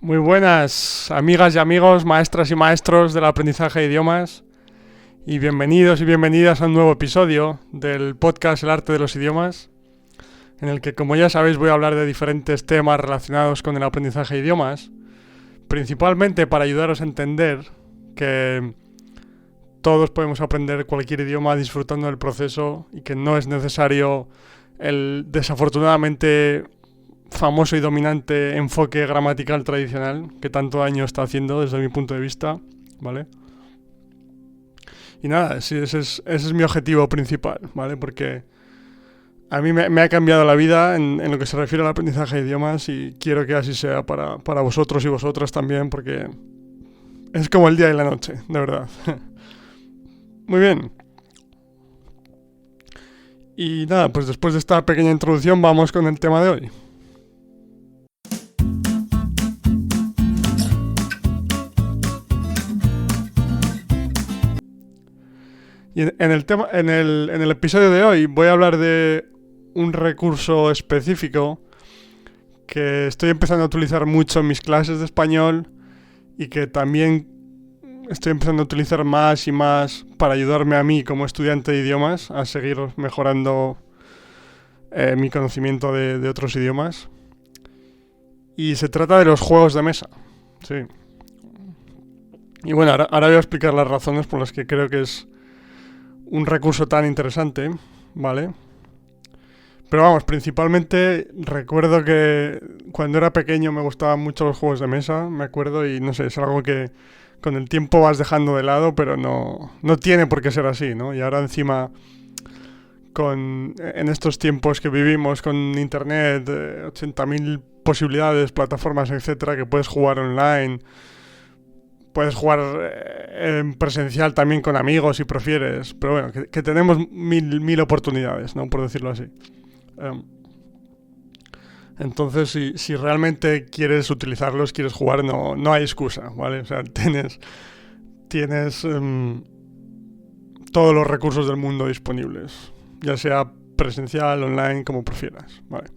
Muy buenas, amigas y amigos, maestras y maestros del aprendizaje de idiomas, y bienvenidos y bienvenidas a un nuevo episodio del podcast El arte de los idiomas, en el que, como ya sabéis, voy a hablar de diferentes temas relacionados con el aprendizaje de idiomas, principalmente para ayudaros a entender que todos podemos aprender cualquier idioma disfrutando del proceso y que no es necesario el desafortunadamente famoso y dominante enfoque gramatical tradicional que tanto daño está haciendo desde mi punto de vista, ¿vale? Y nada, sí, ese es mi objetivo principal, ¿vale? Porque a mí me ha cambiado la vida en lo que se refiere al aprendizaje de idiomas y quiero que así sea para vosotros y vosotras también, porque es como el día y la noche, de verdad. Muy bien. Y nada, pues después de esta pequeña introducción vamos con el tema de hoy. Y en el episodio de hoy voy a hablar de un recurso específico que estoy empezando a utilizar mucho en mis clases de español y que también estoy empezando a utilizar más y más para ayudarme a mí como estudiante de idiomas a seguir mejorando mi conocimiento de otros idiomas. Y se trata de los juegos de mesa. Sí. Y bueno, ahora voy a explicar las razones por las que creo que es un recurso tan interesante, ¿vale? Pero vamos, principalmente recuerdo que cuando era pequeño me gustaban mucho los juegos de mesa, me acuerdo, y no sé, es algo que con el tiempo vas dejando de lado, pero no tiene por qué ser así, ¿no? Y ahora encima, en estos tiempos que vivimos con internet, 80.000 posibilidades, plataformas, etcétera, que puedes jugar online. Puedes jugar en presencial también con amigos si prefieres. Pero bueno, que tenemos mil oportunidades, ¿no? Por decirlo así. Um, entonces, si realmente quieres utilizarlos, quieres jugar, no hay excusa, ¿vale? O sea, tienes todos los recursos del mundo disponibles. Ya sea presencial, online, como prefieras, ¿vale?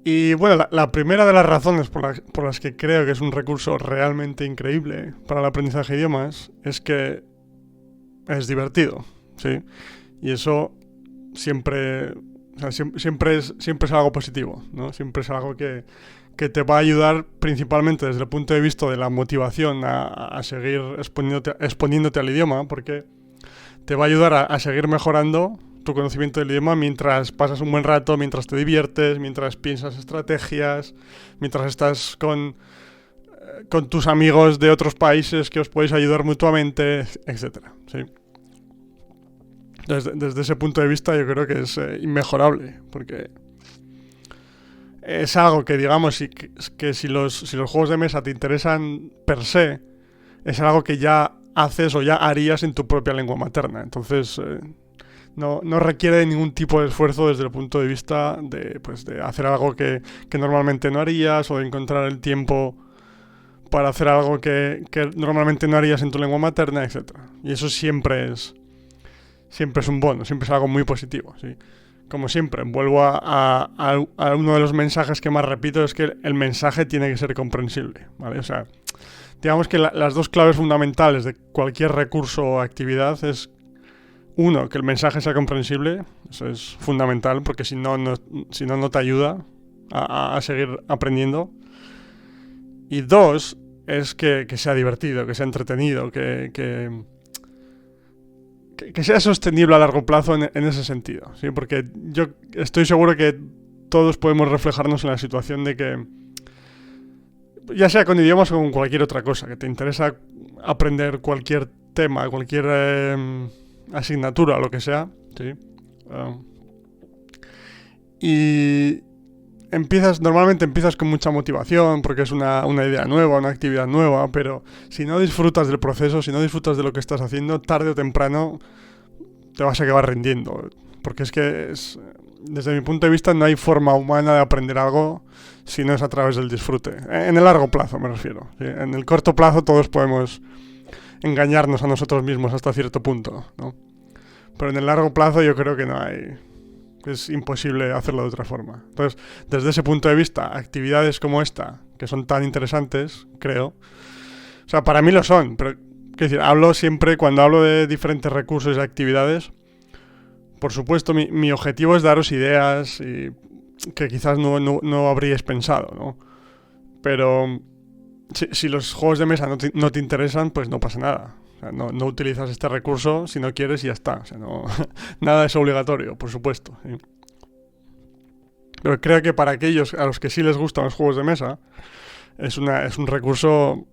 Y bueno, la primera de las razones por las que creo que es un recurso realmente increíble para el aprendizaje de idiomas es que es divertido, ¿sí? Y eso siempre, o sea, siempre es algo positivo, ¿no? Siempre es algo que te va a ayudar principalmente desde el punto de vista de la motivación a seguir exponiéndote al idioma, porque te va a ayudar a seguir mejorando tu conocimiento del idioma mientras pasas un buen rato, mientras te diviertes, mientras piensas estrategias, mientras estás con tus amigos de otros países que os podéis ayudar mutuamente, etcétera, ¿sí? Desde ese punto de vista yo creo que es inmejorable, porque es algo que, digamos, que si los juegos de mesa te interesan per se, es algo que ya haces o ya harías en tu propia lengua materna. Entonces, no requiere ningún tipo de esfuerzo desde el punto de vista de hacer algo que normalmente no harías o de encontrar el tiempo para hacer algo que normalmente no harías en tu lengua materna, etc. Y eso siempre es un bono, siempre es algo muy positivo, ¿sí? Como siempre, vuelvo a uno de los mensajes que más repito, es que el mensaje tiene que ser comprensible, ¿vale? O sea, digamos que las dos claves fundamentales de cualquier recurso o actividad es: uno, que el mensaje sea comprensible. Eso es fundamental, porque si no te ayuda a seguir aprendiendo. Y dos, es que sea divertido, que sea entretenido, que sea sostenible a largo plazo en ese sentido, ¿sí? Porque yo estoy seguro que todos podemos reflejarnos en la situación de que, ya sea con idiomas o con cualquier otra cosa, que te interesa aprender cualquier tema, cualquier asignatura, lo que sea, ¿sí? Y normalmente empiezas con mucha motivación porque es una idea nueva, una actividad nueva, pero si no disfrutas del proceso, si no disfrutas de lo que estás haciendo, tarde o temprano te vas a acabar rindiendo. Porque es que, desde mi punto de vista, no hay forma humana de aprender algo si no es a través del disfrute. En el largo plazo me refiero, ¿sí? En el corto plazo todos podemos engañarnos a nosotros mismos hasta cierto punto, ¿no? Pero en el largo plazo yo creo que Es imposible hacerlo de otra forma. Entonces, desde ese punto de vista, actividades como esta, que son tan interesantes, creo. O sea, para mí lo son, pero quiero decir, hablo siempre, cuando hablo de diferentes recursos y actividades, por supuesto, mi objetivo es daros ideas y que quizás no habríais pensado, ¿no? Pero si los juegos de mesa no te interesan, pues no pasa nada. O sea, no utilizas este recurso si no quieres y ya está. O sea, nada es obligatorio, por supuesto. ¿Sí? Pero creo que para aquellos a los que sí les gustan los juegos de mesa, es un recurso,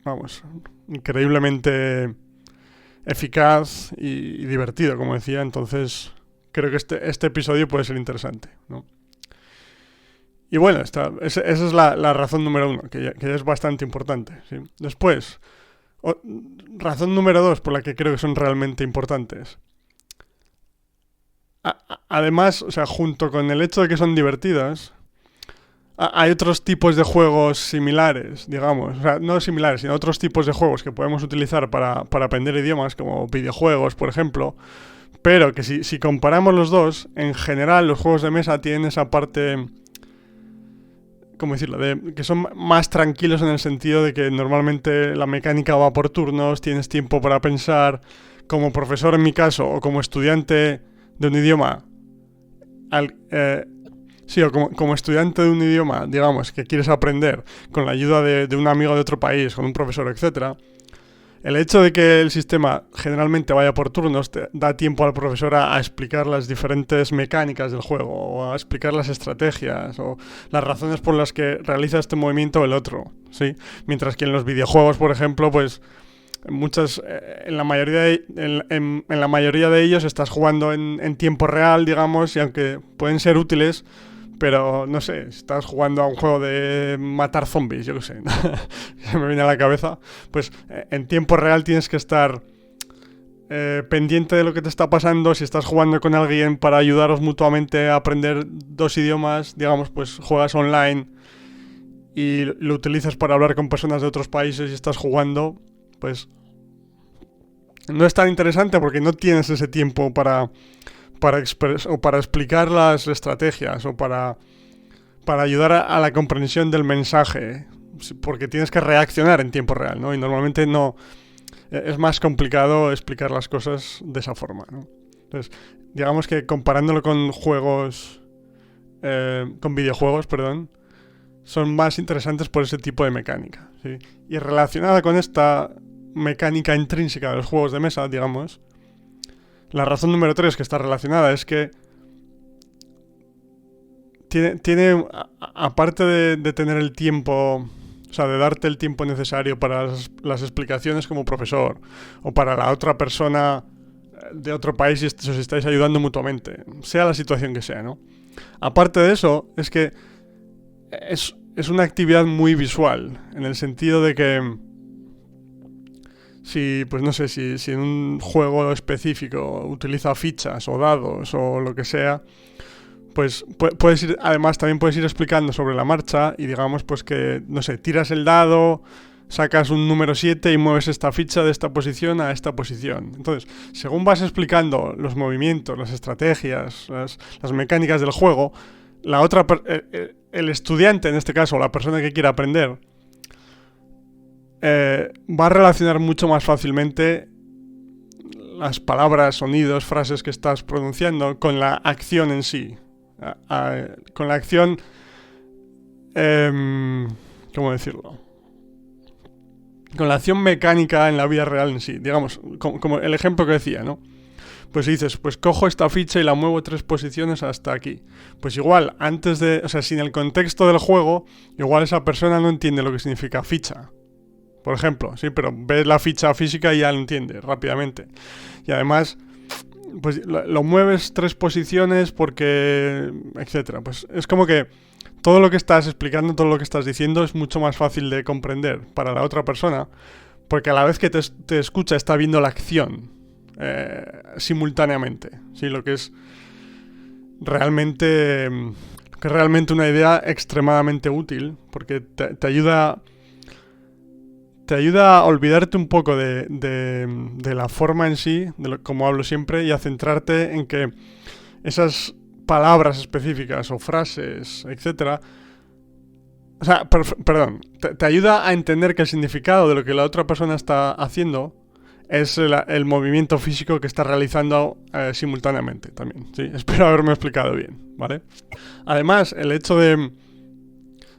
vamos, increíblemente eficaz y divertido, como decía. Entonces, creo que este episodio puede ser interesante, ¿no? Y bueno, esa es la razón número 1, que ya es bastante importante. ¿Sí? Después, razón número 2 por la que creo que son realmente importantes. Además, o sea, junto con el hecho de que son divertidas, hay otros tipos de juegos similares, digamos. O sea, no similares, sino otros tipos de juegos que podemos utilizar para aprender idiomas, como videojuegos, por ejemplo. Pero que si comparamos los dos, en general los juegos de mesa tienen esa parte, ¿cómo decirlo? Que son más tranquilos en el sentido de que normalmente la mecánica va por turnos, tienes tiempo para pensar. Como profesor en mi caso, o como estudiante de un idioma, sí, o como estudiante de un idioma, digamos, que quieres aprender con la ayuda de un amigo de otro país, con un profesor, etcétera. El hecho de que el sistema generalmente vaya por turnos te da tiempo al profesor a explicar las diferentes mecánicas del juego, o a explicar las estrategias, o las razones por las que realiza este movimiento o el otro, ¿sí? Mientras que en los videojuegos, por ejemplo, pues en la mayoría de ellos estás jugando en tiempo real, digamos, y aunque pueden ser útiles, pero no sé, estás jugando a un juego de matar zombies, yo qué sé, se me viene a la cabeza, pues en tiempo real tienes que estar pendiente de lo que te está pasando. Si estás jugando con alguien para ayudaros mutuamente a aprender 2 idiomas, digamos, pues juegas online y lo utilizas para hablar con personas de otros países y estás jugando, pues no es tan interesante porque no tienes ese tiempo para explicar las estrategias o para ayudar a la comprensión del mensaje, porque tienes que reaccionar en tiempo real, ¿no? Y normalmente no es más complicado explicar las cosas de esa forma, ¿no? Entonces, digamos que comparándolo con videojuegos, perdón, son más interesantes por ese tipo de mecánica, ¿sí? Y relacionada con esta mecánica intrínseca de los juegos de mesa, digamos, la razón número 3 que está relacionada es que tiene aparte de tener el tiempo, o sea, de darte el tiempo necesario para las explicaciones como profesor, o para la otra persona de otro país si os estáis ayudando mutuamente, sea la situación que sea, ¿no? Aparte de eso, es que es una actividad muy visual, en el sentido de que pues no sé, si en un juego específico utiliza fichas o dados o lo que sea, pues también puedes ir explicando sobre la marcha y digamos pues que, no sé, tiras el dado, sacas un número 7 y mueves esta ficha de esta posición a esta posición. Entonces, según vas explicando los movimientos, las estrategias, las mecánicas del juego, el estudiante, en este caso, la persona que quiera aprender, va a relacionar mucho más fácilmente las palabras, sonidos, frases que estás pronunciando con la acción en sí. Con la acción... ¿cómo decirlo? Con la acción mecánica en la vida real en sí. Digamos, como el ejemplo que decía, ¿no? Pues dices, pues cojo esta ficha y la muevo 3 posiciones hasta aquí. Pues igual, sin el contexto del juego, igual esa persona no entiende lo que significa ficha. Por ejemplo, sí, pero ves la ficha física y ya lo entiende rápidamente. Y además, pues lo mueves 3 posiciones porque... etcétera. Pues es como que todo lo que estás explicando, todo lo que estás diciendo es mucho más fácil de comprender para la otra persona, porque a la vez que te escucha está viendo la acción simultáneamente. Sí, lo que es realmente una idea extremadamente útil, porque te ayuda a olvidarte un poco de la forma en sí, como hablo siempre, y a centrarte en que esas palabras específicas o frases, etcétera. O sea, perdón, te ayuda a entender que el significado de lo que la otra persona está haciendo es el movimiento físico que está realizando simultáneamente también. Sí, espero haberme explicado bien, ¿vale? Además, el hecho de...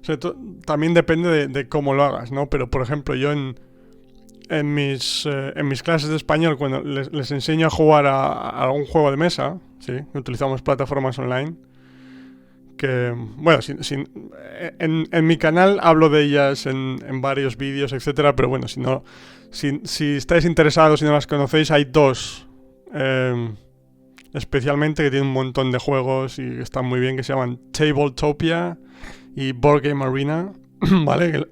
O sea, también depende de cómo lo hagas, ¿no? Pero, por ejemplo, yo en mis clases de español, cuando les enseño a jugar a algún juego de mesa, ¿sí? Utilizamos plataformas online, que, bueno, en mi canal hablo de ellas en varios vídeos, etcétera, pero bueno, si estáis interesados, si no las conocéis, hay dos especialmente que tienen un montón de juegos y están muy bien, que se llaman Tabletopia y Board Game Arena, ¿vale?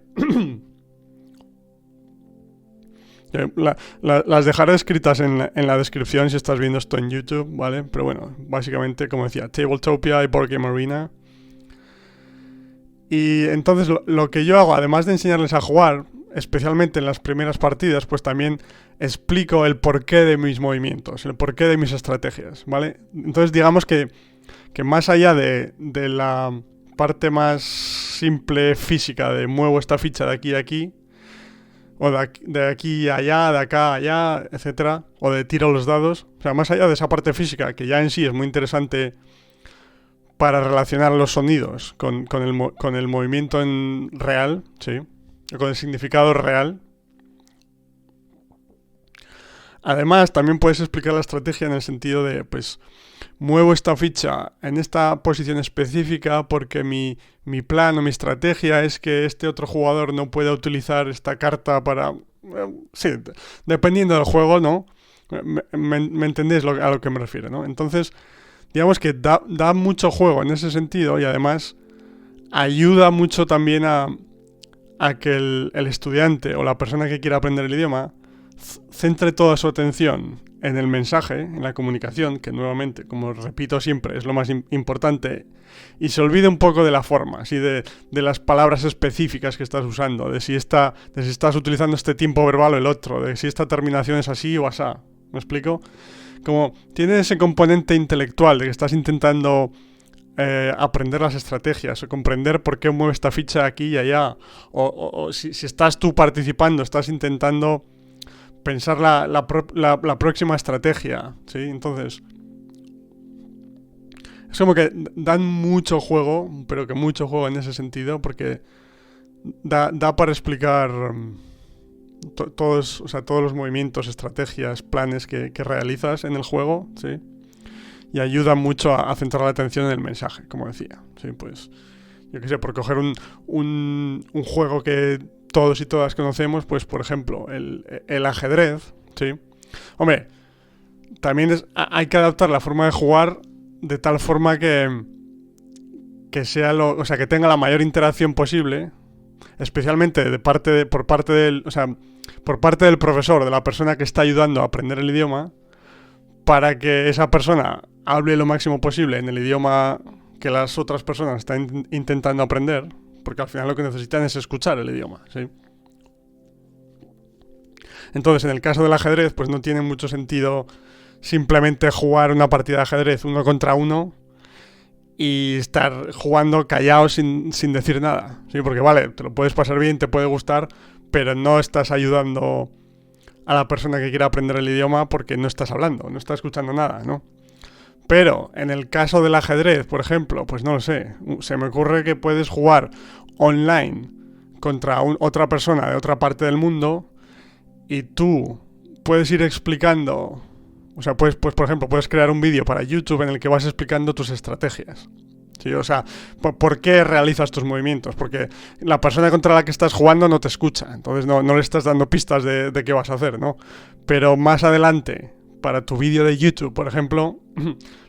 Las dejaré escritas en la descripción si estás viendo esto en YouTube, ¿vale? Pero bueno, básicamente, como decía, Tabletopia y Board Game Arena. Y entonces lo que yo hago, además de enseñarles a jugar, especialmente en las primeras partidas, pues también explico el porqué de mis movimientos, el porqué de mis estrategias, ¿vale? Entonces digamos que más allá de la parte más simple física de muevo esta ficha de aquí a aquí, o de aquí a allá, de acá a allá, etcétera, o de tiro los dados, o sea, más allá de esa parte física, que ya en sí es muy interesante para relacionar los sonidos con el movimiento en real, sí, con el significado real. Además, también puedes explicar la estrategia en el sentido de, pues, muevo esta ficha en esta posición específica porque mi plan o mi estrategia es que este otro jugador no pueda utilizar esta carta para... sí, dependiendo del juego, ¿no? Me entendéis a lo que me refiero, ¿no? Entonces, digamos que da mucho juego en ese sentido y además ayuda mucho también a que el estudiante o la persona que quiera aprender el idioma centre toda su atención en el mensaje, en la comunicación, que nuevamente, como repito siempre, es lo más importante, y se olvide un poco de la forma, así de las palabras específicas que estás usando, de si estás utilizando este tiempo verbal o el otro, de si esta terminación es así o asá. ¿Me explico? Como tiene ese componente intelectual de que estás intentando aprender las estrategias o comprender por qué mueve esta ficha aquí y allá, o si estás tú participando, estás intentando pensar la próxima estrategia, ¿sí? Entonces, es como que dan mucho juego, pero que mucho juego en ese sentido, porque da para explicar todos los movimientos, estrategias, planes que realizas en el juego, ¿sí? Y ayuda mucho a centrar la atención en el mensaje, como decía, ¿sí? Pues, yo qué sé, por coger un juego que todos y todas conocemos, pues por ejemplo, el ajedrez, ¿sí? Hombre, también hay que adaptar la forma de jugar de tal forma que sea que tenga la mayor interacción posible, especialmente por parte del profesor, de la persona que está ayudando a aprender el idioma, para que esa persona hable lo máximo posible en el idioma que las otras personas están intentando aprender, porque al final lo que necesitan es escuchar el idioma, ¿sí? Entonces, en el caso del ajedrez, pues no tiene mucho sentido simplemente jugar una partida de ajedrez 1 contra 1 y estar jugando callado sin decir nada, ¿sí? Porque vale, te lo puedes pasar bien, te puede gustar, pero no estás ayudando a la persona que quiera aprender el idioma porque no estás hablando, no estás escuchando nada, ¿no? Pero en el caso del ajedrez, por ejemplo, pues no lo sé, se me ocurre que puedes jugar online contra otra persona de otra parte del mundo y tú puedes ir explicando, o sea, pues por ejemplo, puedes crear un vídeo para YouTube en el que vas explicando tus estrategias. Sí, o sea, ¿por qué realizas tus movimientos? Porque la persona contra la que estás jugando no te escucha, entonces no le estás dando pistas de qué vas a hacer, ¿no? Pero más adelante, para tu vídeo de YouTube, por ejemplo,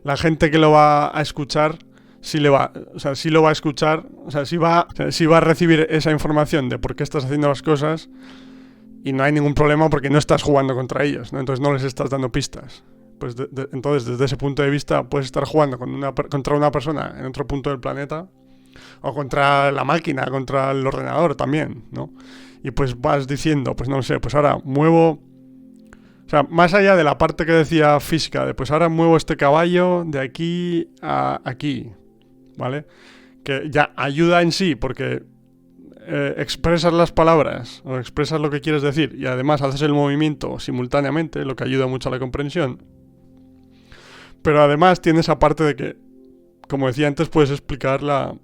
la gente que lo va a escuchar sí lo va a escuchar, o sea, sí va a recibir esa información de por qué estás haciendo las cosas y no hay ningún problema porque no estás jugando contra ellos, ¿no? Entonces no les estás dando pistas. Pues entonces, desde ese punto de vista, puedes estar jugando contra una persona en otro punto del planeta, o contra la máquina, contra el ordenador también, ¿no? Y pues vas diciendo, pues no lo sé, pues ahora muevo... O sea, más allá de la parte que decía física, de pues ahora muevo este caballo de aquí a aquí, ¿vale? Que ya ayuda en sí, porque expresas las palabras o expresas lo que quieres decir y además haces el movimiento simultáneamente, lo que ayuda mucho a la comprensión. Pero además tiene esa parte de que, como decía antes, puedes explicar la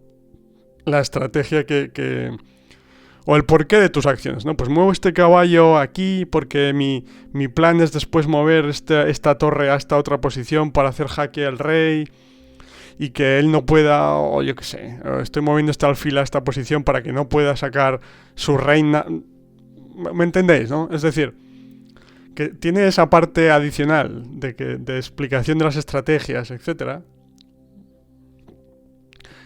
estrategia o el porqué de tus acciones, ¿no? Pues muevo este caballo aquí porque mi plan es después mover esta torre a esta otra posición para hacer jaque al rey y que él no pueda, o yo qué sé, estoy moviendo este alfil a esta posición para que no pueda sacar su reina. ¿Me entendéis, no? Es decir, que tiene esa parte adicional de explicación de las estrategias, etcétera,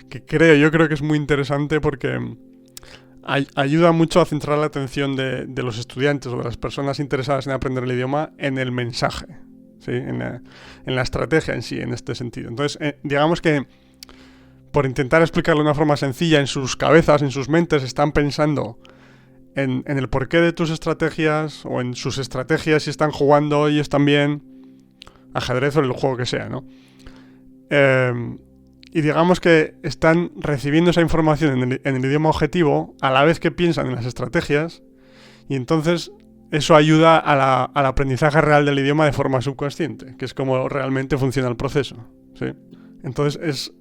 que yo creo que es muy interesante porque ayuda mucho a centrar la atención de los estudiantes o de las personas interesadas en aprender el idioma en el mensaje, ¿sí? En la estrategia en sí, en este sentido. Entonces, digamos que por intentar explicarlo de una forma sencilla, en sus cabezas, en sus mentes, están pensando en el porqué de tus estrategias o en sus estrategias si están jugando ellos también ajedrez o el juego que sea, ¿no? Y digamos que están recibiendo esa información en el idioma objetivo a la vez que piensan en las estrategias y entonces eso ayuda al aprendizaje real del idioma de forma subconsciente, que es como realmente funciona el proceso, ¿sí? Entonces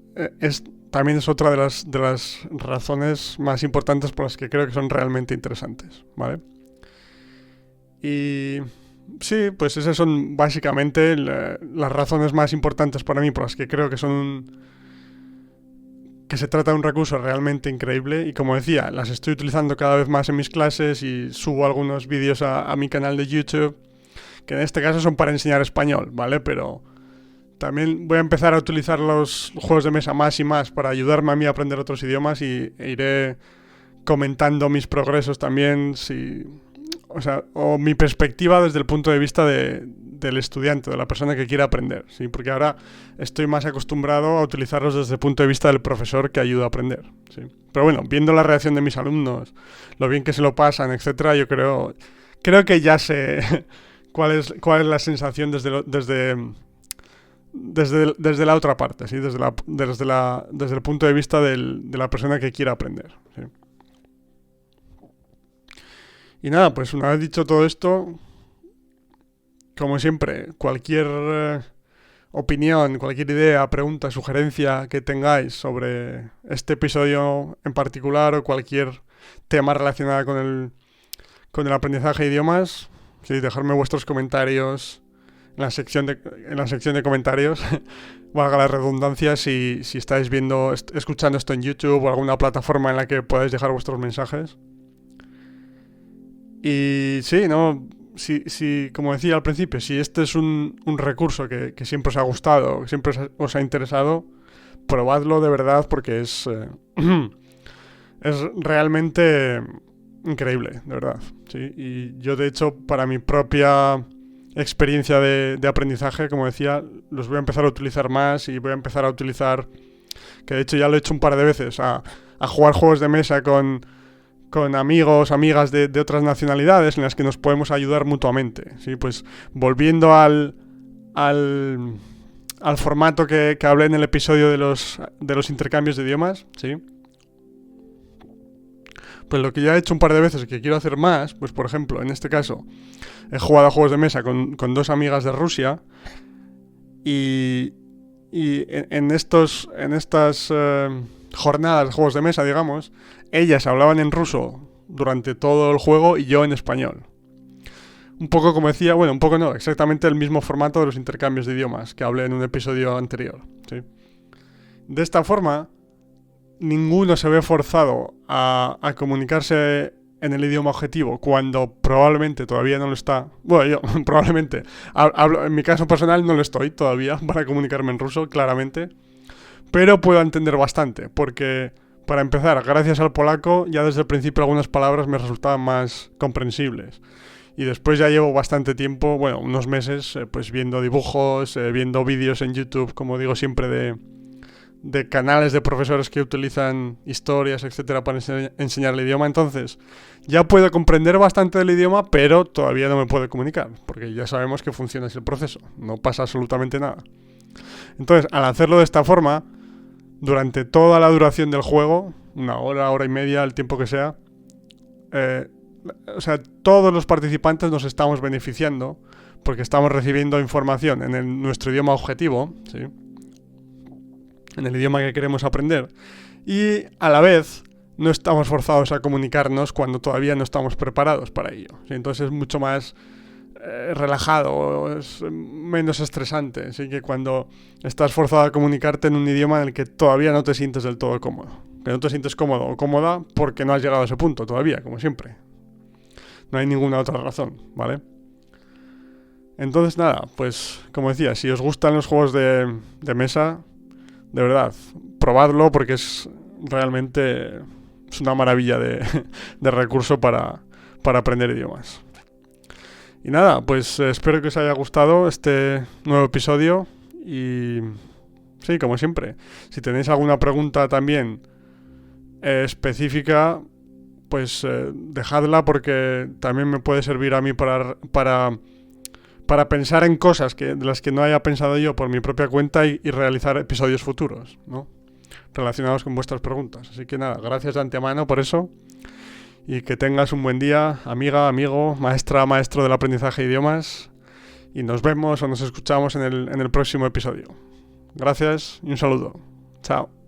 también es otra de las razones más importantes por las que creo que son realmente interesantes, ¿vale? Y sí, pues esas son básicamente las razones más importantes para mí por las que creo que que se trata de un recurso realmente increíble y como decía, las estoy utilizando cada vez más en mis clases y subo algunos vídeos a mi canal de YouTube, que en este caso son para enseñar español, ¿vale? Pero también voy a empezar a utilizar los juegos de mesa más y más para ayudarme a mí a aprender otros idiomas e iré comentando mis progresos también, o mi perspectiva desde el punto de vista del estudiante, de la persona que quiere aprender, ¿sí? Porque ahora estoy más acostumbrado a utilizarlos desde el punto de vista del profesor que ayuda a aprender, ¿sí? Pero bueno, viendo la reacción de mis alumnos, lo bien que se lo pasan, etcétera, yo creo que ya sé cuál es la sensación desde la otra parte, ¿sí? Desde el punto de vista de la persona que quiere aprender, ¿sí? Y nada, pues una vez dicho todo esto, como siempre, cualquier opinión, cualquier idea, pregunta, sugerencia que tengáis sobre este episodio en particular o cualquier tema relacionado con el aprendizaje de idiomas, sí, dejadme vuestros comentarios en la sección de comentarios, valga la redundancia, si estáis escuchando esto en YouTube o alguna plataforma en la que podáis dejar vuestros mensajes. Y sí, ¿no? Si, como decía al principio, si este es un recurso que siempre os ha gustado, que siempre os ha interesado, probadlo de verdad porque es realmente increíble, de verdad, ¿sí? Y yo, de hecho, para mi propia experiencia de aprendizaje, como decía, los voy a empezar a utilizar más y voy a empezar a utilizar, que de hecho ya lo he hecho un par de veces, a jugar juegos de mesa con amigos, amigas de otras nacionalidades en las que nos podemos ayudar mutuamente, ¿sí? Pues volviendo al formato que hablé en el episodio de los intercambios de idiomas, ¿sí? Pues lo que ya he hecho un par de veces y que quiero hacer más, pues por ejemplo, en este caso, he jugado a juegos de mesa con dos amigas de Rusia y en estas jornadas de juegos de mesa, digamos, ellas hablaban en ruso durante todo el juego y yo en español. Un poco como decía, bueno, un poco no, exactamente el mismo formato de los intercambios de idiomas que hablé en un episodio anterior, ¿sí? De esta forma, ninguno se ve forzado a comunicarse en el idioma objetivo cuando probablemente todavía no lo está. Bueno, yo probablemente, en mi caso personal no lo estoy todavía para comunicarme en ruso, claramente, pero puedo entender bastante, porque para empezar, gracias al polaco, ya desde el principio algunas palabras me resultaban más comprensibles. Y después ya llevo bastante tiempo, bueno, unos meses, pues viendo dibujos, viendo vídeos en YouTube, como digo siempre, de canales de profesores que utilizan historias, etcétera, para enseñar el idioma. Entonces, ya puedo comprender bastante del idioma, pero todavía no me puedo comunicar, porque ya sabemos que funciona así el proceso. No pasa absolutamente nada. Entonces, al hacerlo de esta forma, durante toda la duración del juego, 1 hora, 1 hora y media, el tiempo que sea, todos los participantes nos estamos beneficiando porque estamos recibiendo información en nuestro idioma objetivo, ¿sí? En el idioma que queremos aprender, y a la vez no estamos forzados a comunicarnos cuando todavía no estamos preparados para ello, ¿sí? Entonces es mucho más relajado, es menos estresante, así que cuando estás forzado a comunicarte en un idioma en el que todavía no te sientes del todo cómodo, que no te sientes cómodo o cómoda porque no has llegado a ese punto todavía, como siempre. No hay ninguna otra razón, ¿vale? Entonces nada, pues como decía, si os gustan los juegos de mesa, de verdad, probadlo porque es realmente una maravilla de recurso para aprender idiomas. Y nada, pues espero que os haya gustado este nuevo episodio y sí, como siempre, si tenéis alguna pregunta también específica, pues dejadla porque también me puede servir a mí para pensar en cosas de las que no haya pensado yo por mi propia cuenta y realizar episodios futuros, ¿no? Relacionados con vuestras preguntas. Así que nada, gracias de antemano por eso y que tengas un buen día, amiga, amigo, maestra, maestro del aprendizaje de idiomas, y nos vemos o nos escuchamos en el próximo episodio. Gracias y un saludo. Chao.